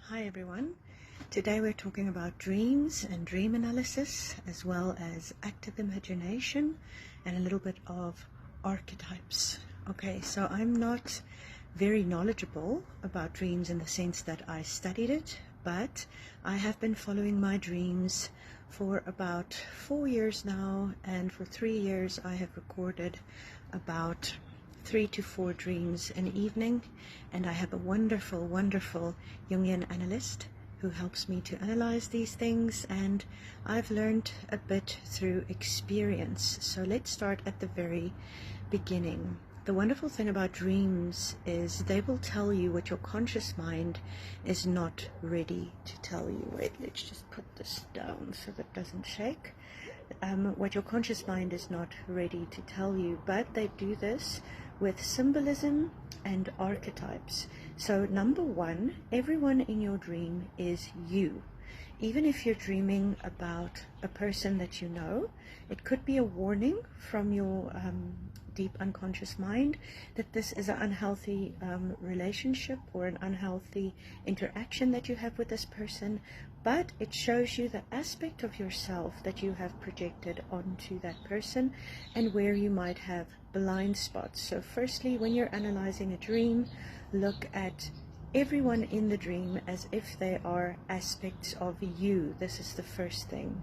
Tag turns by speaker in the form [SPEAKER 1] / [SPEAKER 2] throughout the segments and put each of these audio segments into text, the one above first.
[SPEAKER 1] Hi everyone. Today we're talking about dreams and dream analysis, as well as active imagination and a little bit of archetypes. Okay, so I'm not very knowledgeable about dreams in the sense that I studied it, but I have been following my dreams for about 4 years now, and for 3 years I have recorded about 3 to 4 dreams an evening, and I have a wonderful Jungian analyst who helps me to analyze these things, and I've learned a bit through experience. So let's start at the very beginning. The wonderful thing about dreams is they will tell you what your conscious mind is not ready to tell you. Wait, let's just put this down so that it doesn't shake. What your conscious mind is not ready to tell you, but they do this with symbolism and archetypes. So number one, everyone in your dream is you. Even if you're dreaming about a person that you know, it could be a warning from your deep unconscious mind that this is an unhealthy relationship or an unhealthy interaction that you have with this person, but it shows you the aspect of yourself that you have projected onto that person and where you might have blind spots. So firstly, when you're analyzing a dream, look at everyone in the dream as if they are aspects of you. This is the first thing.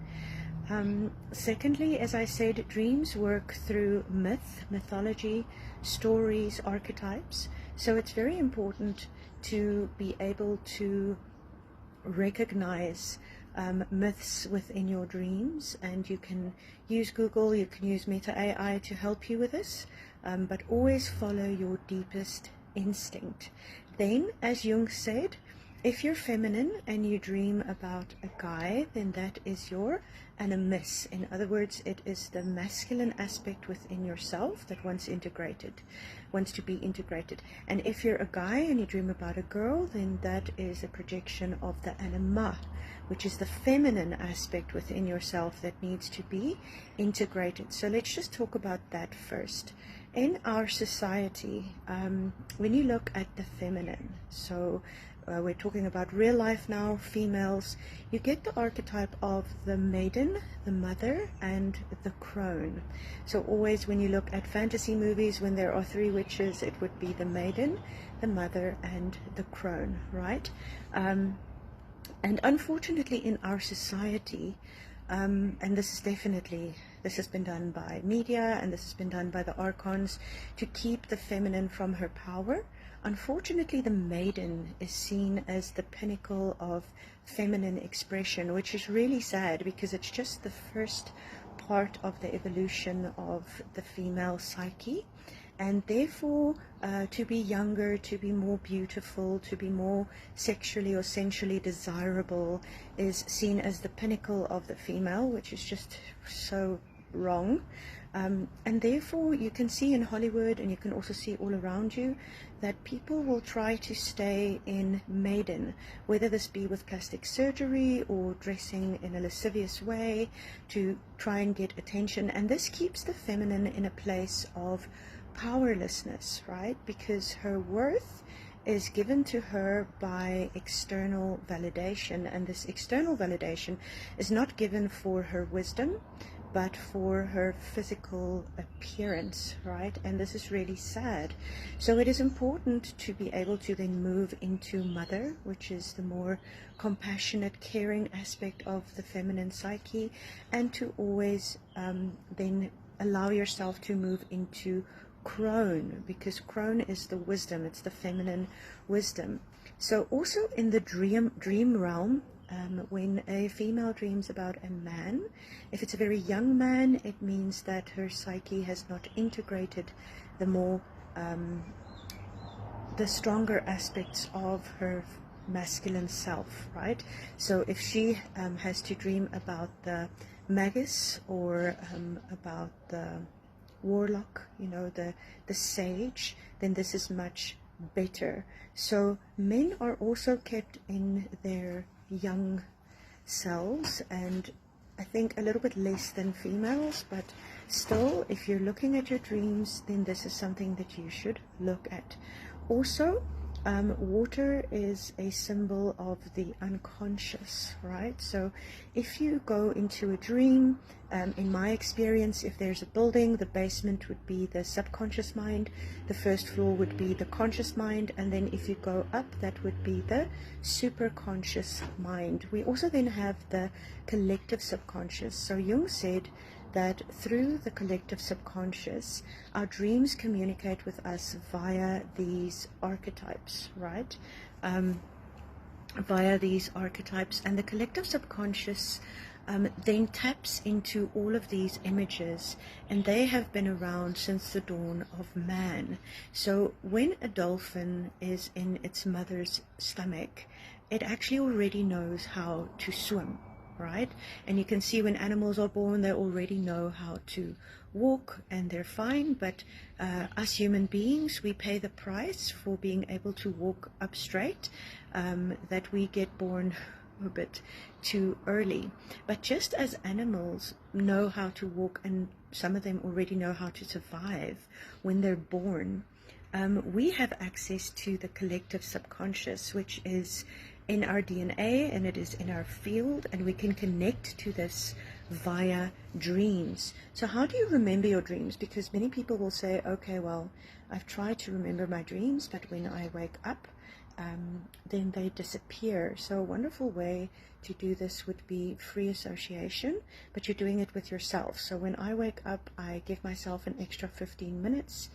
[SPEAKER 1] Secondly, as I said, dreams work through mythology, stories, archetypes. So it's very important to be able to recognize myths within your dreams, and you can use Google, you can use Meta AI to help you with this, but always follow your deepest instinct. Then, as Jung said, if you're feminine and you dream about a guy, then that is your animus. In other words, it is the masculine aspect within yourself that wants to be integrated. And if you're a guy and you dream about a girl, then that is a projection of the anima, which is the feminine aspect within yourself that needs to be integrated. So let's just talk about that first. In our society, when you look at the feminine, so we're talking about real life now, females, you get the archetype of the maiden, the mother, and the crone. So always when you look at fantasy movies, when there are 3 witches, it would be the maiden, the mother, and the crone, right? And unfortunately in our society, and this has been done by media, and this has been done by the archons to keep the feminine from her power. Unfortunately, the maiden is seen as the pinnacle of feminine expression, which is really sad because it's just the first part of the evolution of the female psyche. And therefore, to be younger, to be more beautiful, to be more sexually or sensually desirable is seen as the pinnacle of the female, which is just so wrong. And therefore, you can see in Hollywood, and you can also see all around you, that people will try to stay in maiden, whether this be with plastic surgery or dressing in a lascivious way to try and get attention. And this keeps the feminine in a place of powerlessness, right? Because her worth is given to her by external validation, and this external validation is not given for her wisdom, but for her physical appearance, right? And this is really sad. So it is important to be able to then move into mother, which is the more compassionate, caring aspect of the feminine psyche, and to always then allow yourself to move into crone, because crone is the wisdom, it's the feminine wisdom. So also in the dream realm, when a female dreams about a man, if it's a very young man, it means that her psyche has not integrated the more the stronger aspects of her masculine self, right? So if she has to dream about the magus or about the warlock, the sage, then this is much better. So men are also kept in their young selves, and I think a little bit less than females, but still, if you're looking at your dreams, then this is something that you should look at. Also, Water is a symbol of the unconscious, right? So if you go into a dream, in my experience, if there's a building, the basement would be the subconscious mind, the first floor would be the conscious mind, and then if you go up, that would be the superconscious mind. We also then have the collective subconscious. So Jung said that through the collective subconscious, our dreams communicate with us via these archetypes, right? Via these archetypes, and the collective subconscious then taps into all of these images, and they have been around since the dawn of man. So when a dolphin is in its mother's stomach, it actually already knows how to swim, right? And you can see when animals are born, they already know how to walk and they're fine. But us human beings, we pay the price for being able to walk up straight, that we get born a bit too early. But just as animals know how to walk, and some of them already know how to survive when they're born, we have access to the collective subconscious, which is in our DNA and it is in our field, and we can connect to this via dreams. So how do you remember your dreams? Because many people will say, okay, well, I've tried to remember my dreams, but when I wake up, then they disappear. So a wonderful way to do this would be free association, but you're doing it with yourself. So when I wake up, I give myself an extra 15 minutes,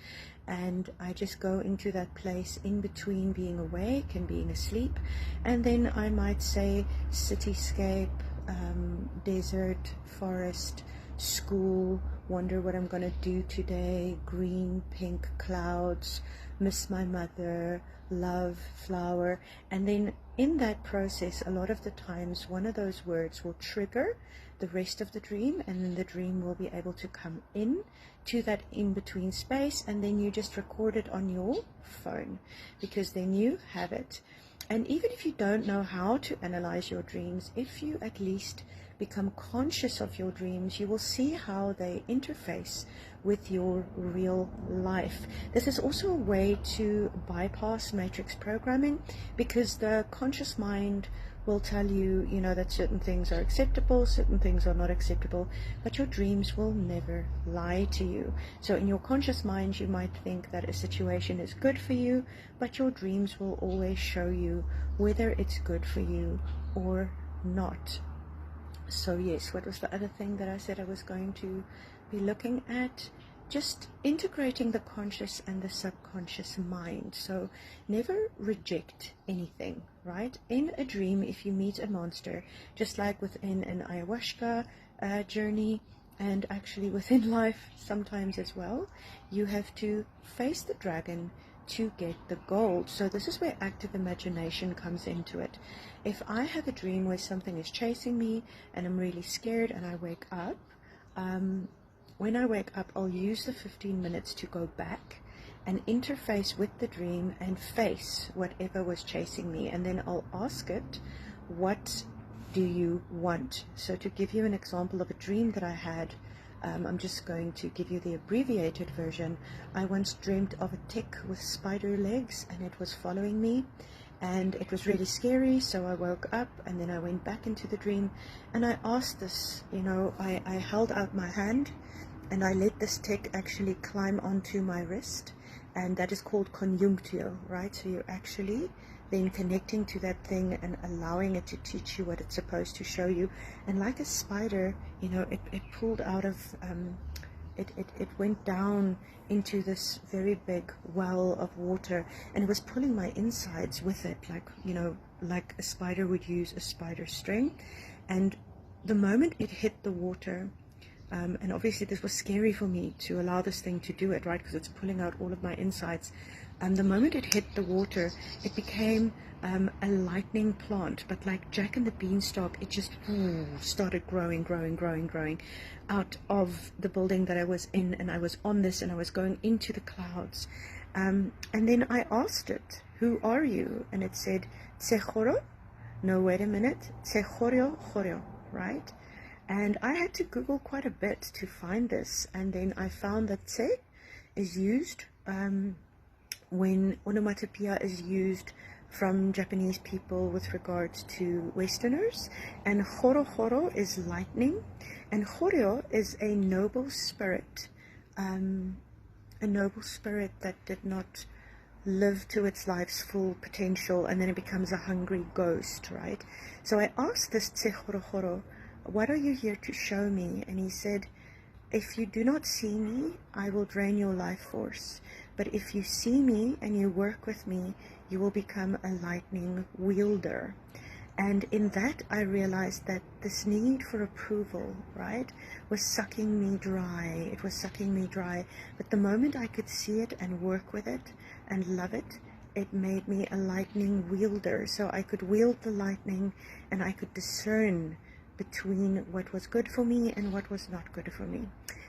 [SPEAKER 1] and I just go into that place in between being awake and being asleep. And then I might say cityscape, desert, forest, school, wonder what I'm going to do today, green, pink clouds, miss my mother, love, flower. And then in that process, a lot of the times, one of those words will trigger the rest of the dream, and then the dream will be able to come in to that in-between space, and then you just record it on your phone, because then you have it. And even if you don't know how to analyze your dreams, if you at least become conscious of your dreams, you will see how they interface with your real life. This is also a way to bypass matrix programming, because the conscious mind will tell you, you know, that certain things are acceptable, certain things are not acceptable, but your dreams will never lie to you. So in your conscious mind, you might think that a situation is good for you, but your dreams will always show you whether it's good for you or not. So yes, what was the other thing that I said I was going to be looking at? Just integrating the conscious and the subconscious mind. So never reject anything, right? In a dream, if you meet a monster, just like within an ayahuasca journey, and actually within life sometimes as well, you have to face the dragon to get the gold. So this is where active imagination comes into it. If I have a dream where something is chasing me and I'm really scared and I wake up, when I wake up, I'll use the 15 minutes to go back and interface with the dream and face whatever was chasing me. And then I'll ask it, what do you want? So to give you an example of a dream that I had, I'm just going to give you the abbreviated version. I once dreamt of a tick with spider legs, and it was following me, and it was really scary. So I woke up, and then I went back into the dream, and I asked this, you know, I held out my hand, and I let this tick actually climb onto my wrist, and that is called conjunctio, right? So you're actually then connecting to that thing and allowing it to teach you what it's supposed to show you. And like a spider, you know, it pulled out of, it went down into this very big well of water, and it was pulling my insides with it, like, you know, like a spider would use a spider string. And the moment it hit the water, and obviously this was scary for me to allow this thing to do it, right, because it's pulling out all of my insides. The moment it hit the water, it became a lightning plant, but like Jack and the Beanstalk, it just started growing out of the building that I was in, and I was on this, and I was going into the clouds. And then I asked it, who are you? And it said, Tsechoro? No, wait a minute, Tsechorio, right? And I had to Google quite a bit to find this, and then I found that Tse is used when onomatopoeia is used from Japanese people with regards to Westerners. And horo horo is lightning, and horyo is a noble spirit, that did not live to its life's full potential, and then it becomes a hungry ghost, right? So I asked this Tse horo horo, what are you here to show me? And he said, if you do not see me, I will drain your life force. But if you see me and you work with me, you will become a lightning wielder. And in that, I realized that this need for approval, right, was sucking me dry. It was sucking me dry. But the moment I could see it and work with it and love it, it made me a lightning wielder. So I could wield the lightning, and I could discern between what was good for me and what was not good for me.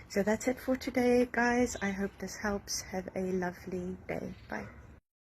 [SPEAKER 1] So that's it for today, guys. I hope this helps. Have a lovely day. Bye.